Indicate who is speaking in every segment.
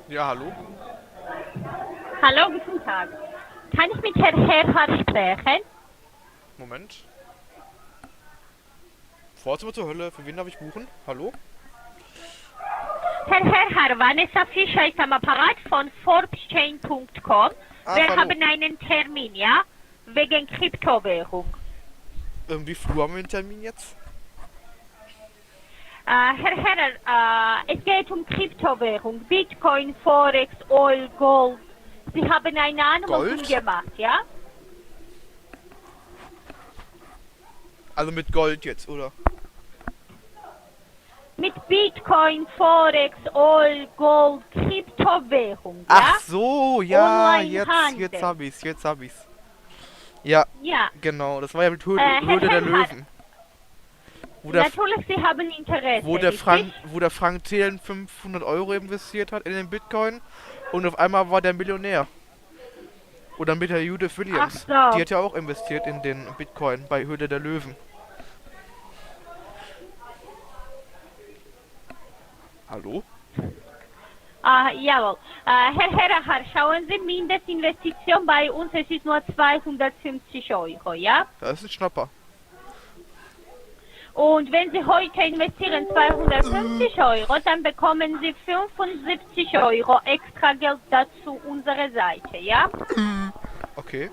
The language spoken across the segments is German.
Speaker 1: Ja, hallo?
Speaker 2: Hallo, guten Tag. Kann ich mit Herrn Herrhard sprechen?
Speaker 1: Moment. Vorzimmer zur Hölle, für wen darf ich buchen? Hallo?
Speaker 2: Herr Herrhard, Vanessa Fischer ist am Apparat von Forbeschain.com.
Speaker 1: Ach,
Speaker 2: Wir
Speaker 1: hallo.
Speaker 2: haben einen Termin, ja? Wegen Kryptowährung.
Speaker 1: Wie früh haben wir den Termin jetzt?
Speaker 2: Herr Herrhard, es geht um Kryptowährung. Bitcoin, Forex, Oil, Gold. Sie haben eine Anmeldung
Speaker 1: Gold?
Speaker 2: gemacht, ja?
Speaker 1: Also mit Gold jetzt, oder?
Speaker 2: Mit Bitcoin, Forex, Oil, Gold, Kryptowährung, ja?
Speaker 1: Ach so, ja,
Speaker 2: Onlinehandel.
Speaker 1: jetzt hab ich's. Ja,
Speaker 2: Ja.
Speaker 1: genau, das war ja mit
Speaker 2: Herr
Speaker 1: Höhle der
Speaker 2: Herrhard,
Speaker 1: Löwen.
Speaker 2: natürlich, Sie haben Interesse, richtig?
Speaker 1: Wo der Frank Thelen 500 Euro investiert hat in den Bitcoin und auf einmal war der Millionär. Oder mit der Judith
Speaker 2: Ach
Speaker 1: Williams. Die
Speaker 2: so.
Speaker 1: hat ja auch investiert in den Bitcoin bei Höhle der Löwen. Hallo?
Speaker 2: Jawohl. Herr Herrhard, schauen Sie, Mindestinvestition bei uns, es ist nur 250 Euro, ja?
Speaker 1: Das ist ein Schnapper.
Speaker 2: Und wenn Sie heute investieren 250 Euro, dann bekommen Sie 75 Euro extra Geld dazu unsere Seite, ja?
Speaker 1: Okay.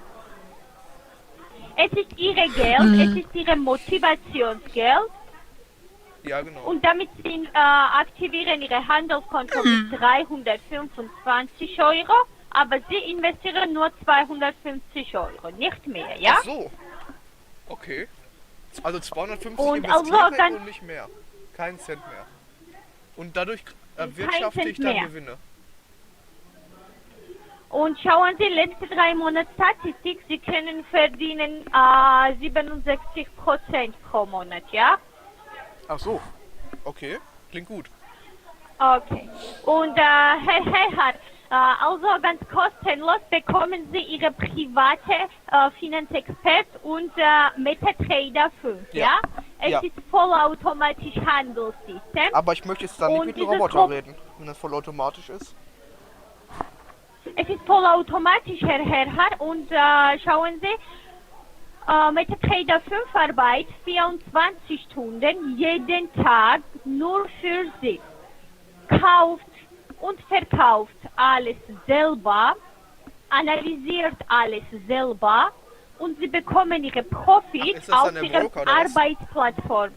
Speaker 2: Es ist Ihre Geld, es ist Ihre Motivationsgeld.
Speaker 1: Ja, genau.
Speaker 2: Und damit Sie aktivieren Ihre Handelskonto mit 325 Euro, aber Sie investieren nur 250 Euro, nicht mehr, ja?
Speaker 1: Ach so. Okay. Also 250
Speaker 2: Und
Speaker 1: investieren
Speaker 2: also dann
Speaker 1: und nicht mehr. Kein Cent mehr. Und dadurch
Speaker 2: kein
Speaker 1: erwirtschafte
Speaker 2: Cent
Speaker 1: ich dann
Speaker 2: mehr.
Speaker 1: Gewinne.
Speaker 2: Und schauen Sie, letzte 3 Monate Statistik, Sie können verdienen 67% pro Monat, ja?
Speaker 1: Ach so. Okay. Klingt gut.
Speaker 2: Okay. Und Herr Herrhard, also ganz kostenlos bekommen Sie Ihre private Finanzexpert und MetaTrader 5,
Speaker 1: Ja.
Speaker 2: ja? Es
Speaker 1: Ja.
Speaker 2: ist vollautomatisch Handelssystem.
Speaker 1: Aber ich möchte jetzt dann nicht
Speaker 2: Und
Speaker 1: mit dem
Speaker 2: dieses
Speaker 1: Roboter reden, wenn das vollautomatisch ist.
Speaker 2: Es ist vollautomatisch, Herr Herrhard, und schauen Sie, MetaTrader 5 arbeitet 24 Stunden jeden Tag nur für Sie. Kauft und verkauft alles selber, analysiert alles selber und Sie bekommen Ihre Profit
Speaker 1: Ach, ist das
Speaker 2: auf
Speaker 1: dann der
Speaker 2: Ihrer
Speaker 1: Broker, oder was?
Speaker 2: Arbeitsplattform.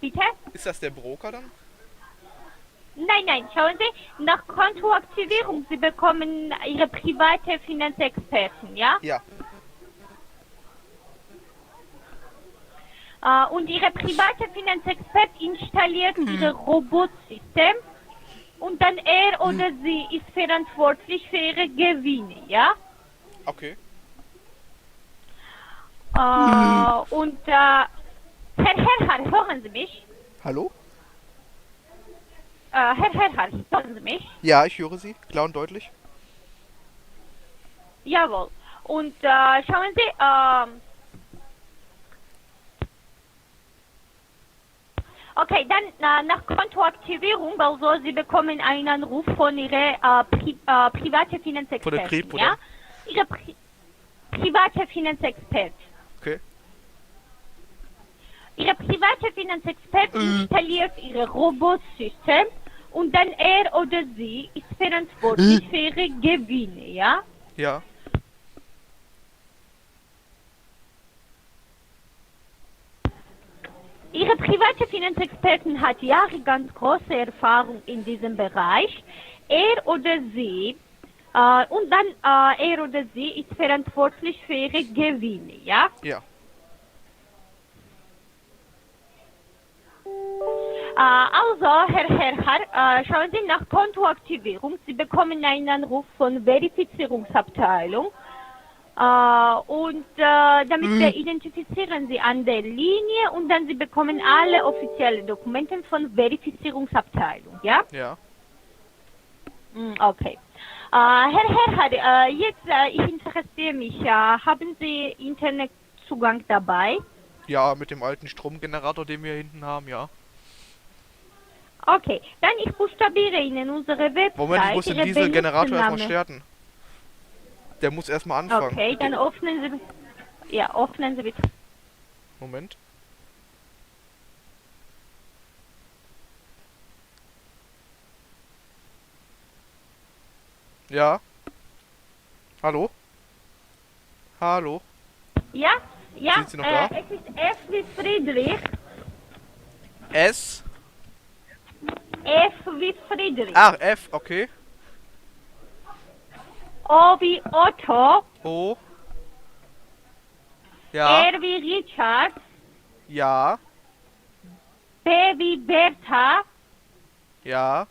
Speaker 2: Bitte?
Speaker 1: Ist das der Broker dann?
Speaker 2: Nein, schauen Sie, nach Kontoaktivierung, Sie bekommen Ihre private Finanzexperten, ja?
Speaker 1: Ja.
Speaker 2: Und Ihre private Finanzexpert installiert Ihr Robotsystem und dann er oder sie ist verantwortlich für Ihre Gewinne, ja?
Speaker 1: Okay.
Speaker 2: Und Herr Herrhard, hören Sie mich?
Speaker 1: Hallo?
Speaker 2: Herr Herrhard, hören Sie mich?
Speaker 1: Ja, ich höre Sie. Klar und deutlich.
Speaker 2: Jawohl. Und schauen Sie, okay, dann nach Kontoaktivierung, also Sie bekommen einen Anruf von Ihrer private Finanzexpertin,
Speaker 1: Von der Kripo,
Speaker 2: ja?
Speaker 1: dann?
Speaker 2: Ihre private Finanzexpert.
Speaker 1: Okay.
Speaker 2: Ihre private Finanzexpert installiert Ihr Robotsystem und dann er oder sie ist verantwortlich für Ihre Gewinne, ja?
Speaker 1: Ja.
Speaker 2: Ihre private Finanzexpertin hat jahrelang große Erfahrung in diesem Bereich. Er oder sie und dann er oder sie ist verantwortlich für Ihre Gewinne, ja?
Speaker 1: Ja.
Speaker 2: Also, Herr Herrhard, schauen Sie nach Kontoaktivierung. Sie bekommen einen Anruf von Verifizierungsabteilung. Und damit wir identifizieren Sie an der Linie und dann Sie bekommen alle offiziellen Dokumente von Verifizierungsabteilung, ja?
Speaker 1: Ja.
Speaker 2: Okay. Herr Herrhard, jetzt, ich interessiere mich, haben Sie Internetzugang dabei?
Speaker 1: Ja, mit dem alten Stromgenerator, den wir hinten haben, ja.
Speaker 2: Okay, dann ich buchstabiere Ihnen unsere Website.
Speaker 1: Moment, ich muss den
Speaker 2: Ihre
Speaker 1: Dieselgenerator erstmal
Speaker 2: Benutzername.
Speaker 1: starten. Der muss erstmal anfangen.
Speaker 2: Okay, dann öffnen Sie. Ja, öffnen Sie bitte.
Speaker 1: Moment. Ja. Hallo? Hallo?
Speaker 2: Ja, ja,
Speaker 1: Sind Sie noch da?
Speaker 2: es ist F wie Friedrich.
Speaker 1: S.
Speaker 2: F wie Friedrich.
Speaker 1: Ach, F, okay.
Speaker 2: O wie Otto.
Speaker 1: O. Ja.
Speaker 2: R wie Richard.
Speaker 1: Ja.
Speaker 2: B wie Bertha.
Speaker 1: Ja.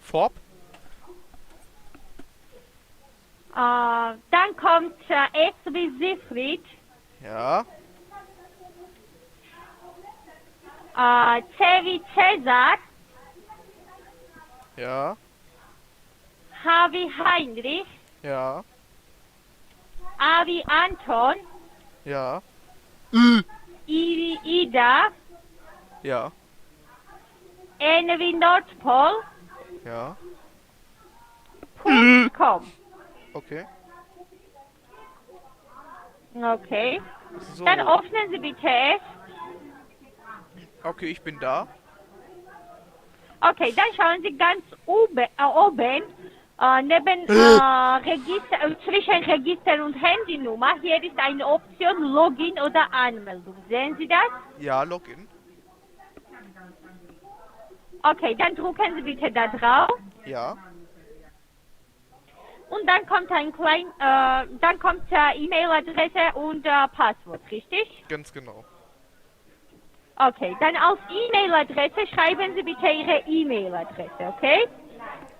Speaker 1: Forb.
Speaker 2: Dann kommt S wie Siegfried.
Speaker 1: Ja.
Speaker 2: C wie Cäsar.
Speaker 1: Ja.
Speaker 2: H wie Heinrich.
Speaker 1: Ja.
Speaker 2: A wie Anton.
Speaker 1: Ja.
Speaker 2: I wie Ida.
Speaker 1: Ja.
Speaker 2: N wie Nordpol.
Speaker 1: Ja.
Speaker 2: .com.
Speaker 1: Okay.
Speaker 2: Okay.
Speaker 1: So.
Speaker 2: Dann öffnen Sie bitte es.
Speaker 1: Okay, ich bin da.
Speaker 2: Okay, dann schauen Sie ganz oben neben Register, zwischen Register und Handynummer. Hier ist eine Option Login oder Anmeldung. Sehen Sie das?
Speaker 1: Ja, Login.
Speaker 2: Okay, dann drücken Sie bitte da drauf.
Speaker 1: Ja.
Speaker 2: Und dann kommt dann kommt E-Mail-Adresse und Passwort, richtig?
Speaker 1: Ganz genau.
Speaker 2: Okay, dann auf E-Mail-Adresse schreiben Sie bitte Ihre E-Mail-Adresse, okay?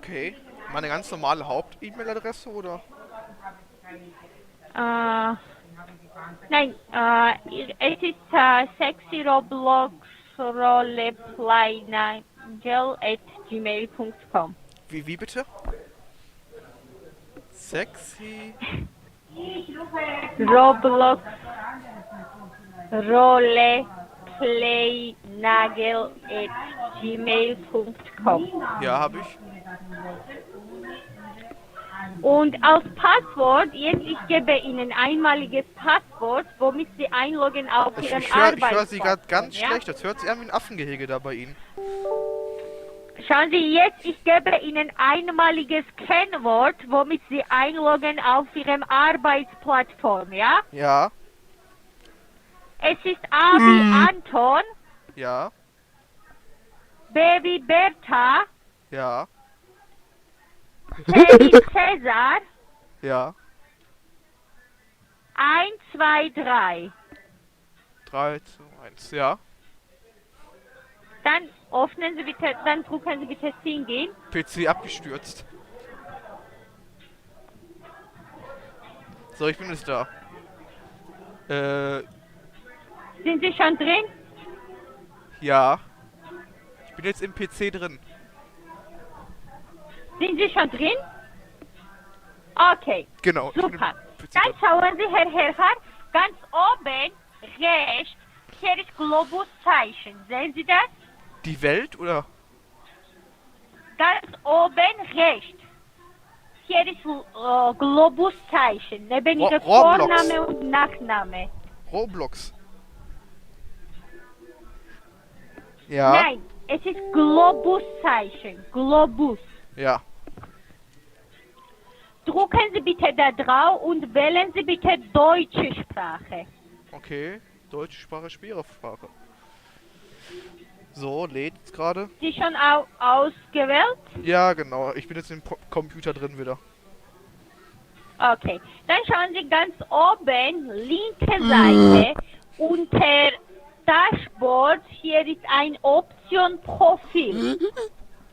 Speaker 1: Okay. Meine ganz normale Haupt-E-Mail-Adresse oder?
Speaker 2: Nein, es ist sexy Roblox roleplayangel@gmail.com.
Speaker 1: Wie bitte? Sexy.
Speaker 2: Roblox roleplayangel@gmail.com.
Speaker 1: Ja, habe ich.
Speaker 2: Und als Passwort, jetzt ich gebe Ihnen einmaliges Passwort, womit Sie einloggen auf Ihrem
Speaker 1: Ich höre
Speaker 2: Arbeitsplatz.
Speaker 1: Sie gerade ganz
Speaker 2: Ja?
Speaker 1: schlecht. Das hört sich an wie ein Affengehege da bei Ihnen.
Speaker 2: Schauen Sie jetzt, ich gebe Ihnen einmaliges Kennwort, womit Sie einloggen auf Ihrem Arbeitsplattform, ja?
Speaker 1: Ja.
Speaker 2: Es ist A wie Anton,
Speaker 1: Ja.
Speaker 2: B wie Bertha,
Speaker 1: Ja.
Speaker 2: C wie Cäsar,
Speaker 1: Ja.
Speaker 2: 1, 2, 3.
Speaker 1: 3, 2, 1. Ja.
Speaker 2: Dann öffnen Sie bitte, dann drücken Sie bitte Singen.
Speaker 1: PC abgestürzt. So, ich bin jetzt da.
Speaker 2: Sind Sie schon drin?
Speaker 1: Ja. Ich bin jetzt im PC drin.
Speaker 2: Sind Sie schon drin? Okay,
Speaker 1: Genau. Ich bin
Speaker 2: super.
Speaker 1: im PC
Speaker 2: Dann
Speaker 1: drin.
Speaker 2: schauen Sie, Herr Herrhard, ganz oben rechts, hier ist Globuszeichen. Sehen Sie das?
Speaker 1: Die Welt oder?
Speaker 2: Ganz oben rechts. Hier ist Globuszeichen, neben Ihrem
Speaker 1: Roblox.
Speaker 2: Vorname und Nachname.
Speaker 1: Roblox. Ja.
Speaker 2: Nein, es ist Globuszeichen. Globus.
Speaker 1: Ja.
Speaker 2: Drücken Sie bitte da drauf und wählen Sie bitte deutsche Sprache.
Speaker 1: Okay. Deutsche Sprache, schwere Sprache. So, lädt jetzt gerade.
Speaker 2: Sie schon ausgewählt?
Speaker 1: Ja, genau. Ich bin jetzt im Computer drin wieder.
Speaker 2: Okay, dann schauen Sie ganz oben, linke Seite, unter Dashboard, hier ist ein Option Profil.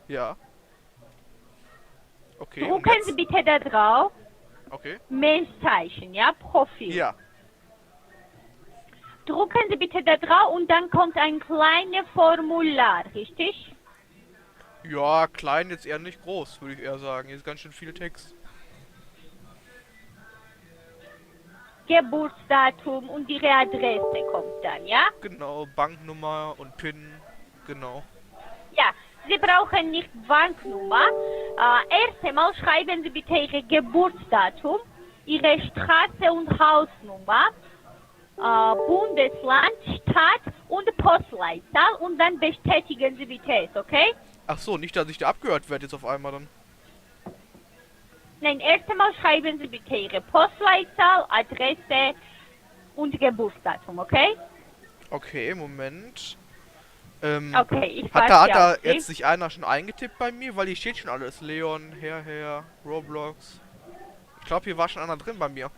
Speaker 1: Ja. Okay, und
Speaker 2: Drücken Sie
Speaker 1: jetzt?
Speaker 2: bitte da drauf,
Speaker 1: Okay.
Speaker 2: Menschzeichen, ja, Profil.
Speaker 1: Ja.
Speaker 2: Drücken Sie bitte da drauf und dann kommt ein kleines Formular, richtig?
Speaker 1: Ja, klein jetzt eher nicht groß, würde ich eher sagen. Hier ist ganz schön viel Text.
Speaker 2: Geburtsdatum und Ihre Adresse kommt dann, ja?
Speaker 1: Genau, Banknummer und PIN. Genau.
Speaker 2: Ja, Sie brauchen nicht Banknummer. Erst einmal schreiben Sie bitte Ihr Geburtsdatum, Ihre Straße und Hausnummer, Bundesland, Stadt und Postleitzahl und dann bestätigen Sie bitte es, okay?
Speaker 1: Ach so, nicht, dass ich da abgehört werde jetzt auf einmal dann.
Speaker 2: Nein, erst einmal schreiben Sie bitte Ihre Postleitzahl, Adresse und Geburtsdatum, okay?
Speaker 1: Okay, Moment.
Speaker 2: Okay, ich
Speaker 1: Hat
Speaker 2: warte
Speaker 1: da
Speaker 2: auf Sie.
Speaker 1: jetzt sich einer schon eingetippt bei mir? Weil hier steht schon alles. Leon, Herr, Roblox. Ich glaube, hier war schon einer drin bei mir.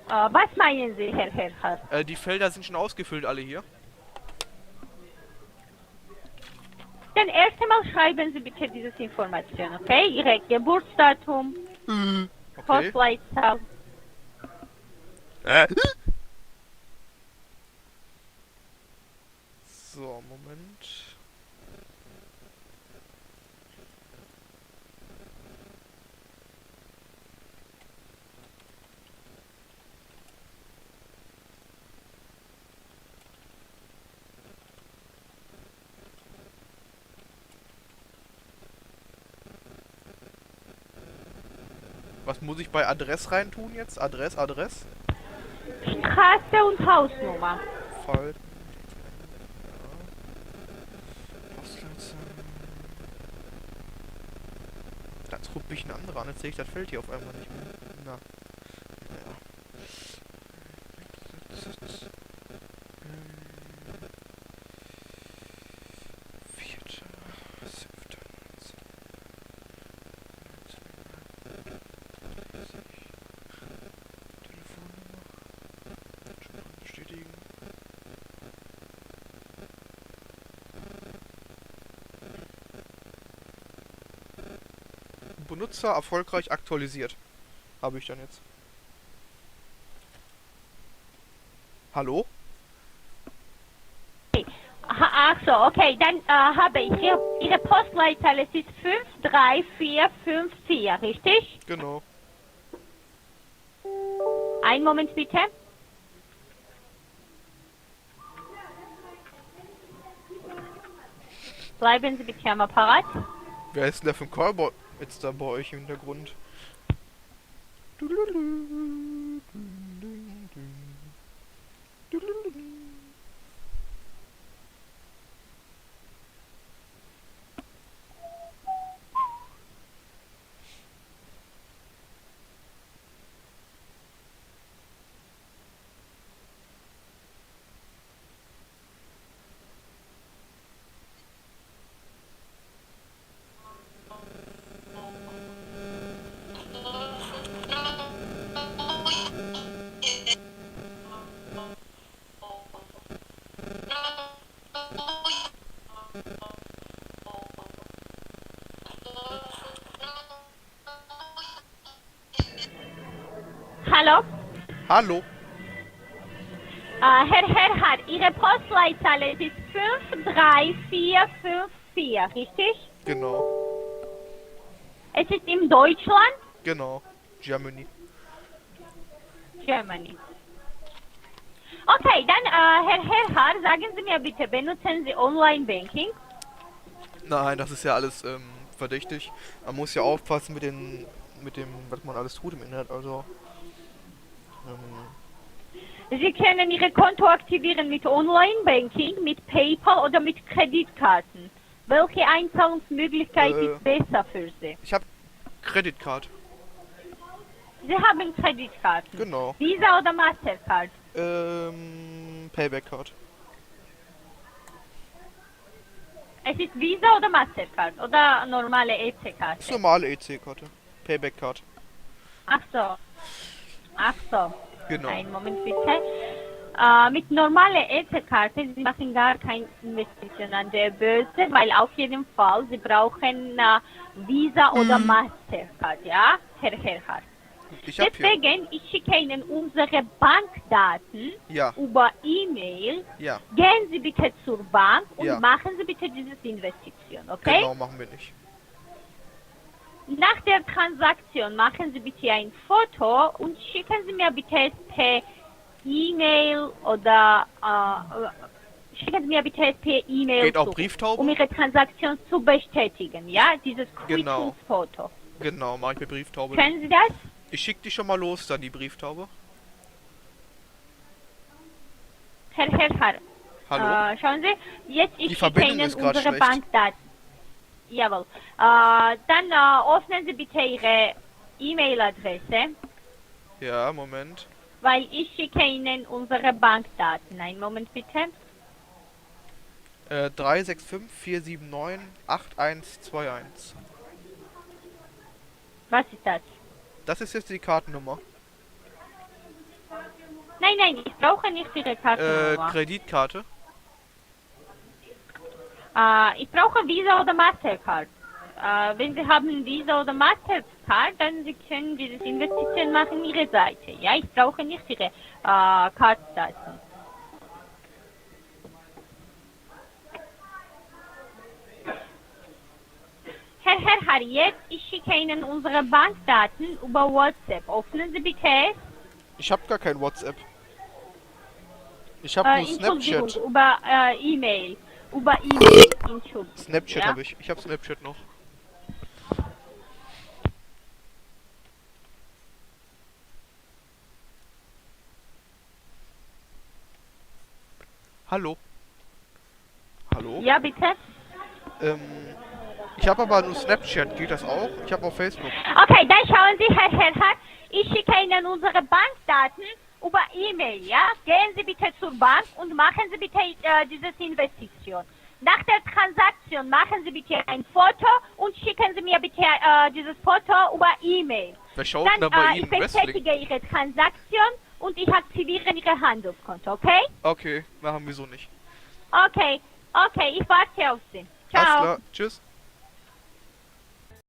Speaker 2: Was meinen Sie, Herr Herr?
Speaker 1: Die Felder sind schon ausgefüllt, alle hier.
Speaker 2: Dann erst einmal schreiben Sie bitte diese Information, okay? Ihre Geburtsdatum,
Speaker 1: Okay.
Speaker 2: Postleitzahl.
Speaker 1: So, Moment. Was muss ich bei Adress reintun jetzt? Adress?
Speaker 2: Straße und Hausnummer.
Speaker 1: Fall. Postleitzahl. Jetzt ruft mich ein anderer an, jetzt sehe ich das Feld hier auf einmal nicht mehr. Na. Ja. Vierter, siebter, 19. Telefonnummer. Schon mal bestätigen. Benutzer erfolgreich aktualisiert. Habe ich dann jetzt. Hallo?
Speaker 2: Ach so, okay, dann habe ich hier Ihre Postleitzahl, es ist 53454, richtig?
Speaker 1: Genau.
Speaker 2: Einen Moment bitte. Bleiben Sie bitte am Apparat.
Speaker 1: Wer ist denn der für ein Callboy jetzt da bei euch im Hintergrund?
Speaker 2: Hallo?
Speaker 1: Hallo?
Speaker 2: Herr Herrhardt, Ihre Postleitzahl es ist 53454, richtig?
Speaker 1: Genau.
Speaker 2: Es ist in Deutschland?
Speaker 1: Genau. Germany.
Speaker 2: Germany. Okay, dann Herr Herrhardt, sagen Sie mir bitte, benutzen Sie Online-Banking?
Speaker 1: Nein, das ist ja alles verdächtig. Man muss ja aufpassen mit dem, was man alles tut im Internet. Also
Speaker 2: Sie können Ihr Konto aktivieren mit Online-Banking, mit PayPal oder mit Kreditkarten. Welche Einzahlungsmöglichkeit ist besser für Sie?
Speaker 1: ich habe Creditcard.
Speaker 2: Sie haben Kreditkarten.
Speaker 1: Genau.
Speaker 2: Visa oder Mastercard?
Speaker 1: Payback Card.
Speaker 2: Es ist Visa oder Mastercard oder normale
Speaker 1: Das
Speaker 2: EC-Karte?
Speaker 1: normale EC-Karte. Payback Card.
Speaker 2: Ach so. Ach so.
Speaker 1: Genau.
Speaker 2: Einen Moment bitte. Mit normaler EC-Karte, Sie machen gar keine Investition an der Börse, weil auf jeden Fall Sie brauchen Visa oder Mastercard, ja, Herr Herrhardt.
Speaker 1: Ich habe hier.
Speaker 2: Deswegen, ich schicke Ihnen unsere Bankdaten
Speaker 1: Ja.
Speaker 2: über E-Mail.
Speaker 1: Ja.
Speaker 2: Gehen Sie bitte zur Bank und
Speaker 1: Ja.
Speaker 2: machen Sie bitte diese Investition, okay?
Speaker 1: Genau, machen wir nicht.
Speaker 2: Nach der Transaktion machen Sie bitte ein Foto und schicken Sie mir bitte per E-Mail oder schicken Sie mir bitte per E-Mail
Speaker 1: Geht auch
Speaker 2: zurück,
Speaker 1: Brieftaube?
Speaker 2: um Ihre Transaktion zu bestätigen. Ja, dieses
Speaker 1: Genau.
Speaker 2: Quittungsfoto.
Speaker 1: Genau, mache ich mit Brieftaube.
Speaker 2: Können Sie das?
Speaker 1: Ich schicke die schon mal los, dann die Brieftaube.
Speaker 2: Herr.
Speaker 1: Hallo?
Speaker 2: Schauen Sie, jetzt
Speaker 1: Die
Speaker 2: ich schicke
Speaker 1: Verbindung
Speaker 2: Ihnen
Speaker 1: ist grad
Speaker 2: unsere
Speaker 1: schlecht.
Speaker 2: Bankdaten. Jawohl. Dann öffnen Sie bitte Ihre E-Mail-Adresse,
Speaker 1: Ja, Moment.
Speaker 2: weil ich schicke Ihnen unsere Bankdaten. Einen Moment bitte.
Speaker 1: 365 479 8121.
Speaker 2: Was ist das?
Speaker 1: Das ist jetzt die Kartennummer.
Speaker 2: Nein, ich brauche nicht Ihre Kartennummer.
Speaker 1: Kreditkarte.
Speaker 2: Ich brauche Visa oder Mastercard. Wenn Sie haben Visa oder Mastercard, dann Sie können dieses Investition machen Ihre Seite. Ja, ich brauche nicht Ihre Kartdaten. Herr, jetzt ich schicke Ihnen unsere Bankdaten über WhatsApp. Öffnen Sie bitte es.
Speaker 1: Ich habe gar kein WhatsApp. Ich habe nur
Speaker 2: Entschuldigung,
Speaker 1: Snapchat.
Speaker 2: über E-Mail. Über E-Mail, Entschuldigung.
Speaker 1: Snapchat
Speaker 2: ja?
Speaker 1: habe ich. Ich habe Snapchat noch. Hallo? Hallo?
Speaker 2: Ja, bitte.
Speaker 1: Ich habe aber nur Snapchat. Geht das auch? Ich habe auch Facebook.
Speaker 2: Okay, dann schauen Sie, Herr, ich schicke Ihnen unsere Bankdaten über E-Mail, ja? Gehen Sie bitte zur Bank und machen Sie bitte diese Investition. Nach der Transaktion machen Sie bitte ein Foto und schicken Sie mir bitte dieses Foto über E-Mail.
Speaker 1: Wer schaut denn da
Speaker 2: Dann
Speaker 1: bei
Speaker 2: ich
Speaker 1: Ihnen Wrestling?
Speaker 2: bestätige Ihre Transaktion und ich aktiviere Ihre Handelskonto, okay?
Speaker 1: Okay, machen wir so nicht.
Speaker 2: Okay, ich warte auf Sie.
Speaker 1: Alles
Speaker 2: Ciao.
Speaker 1: klar. Tschüss.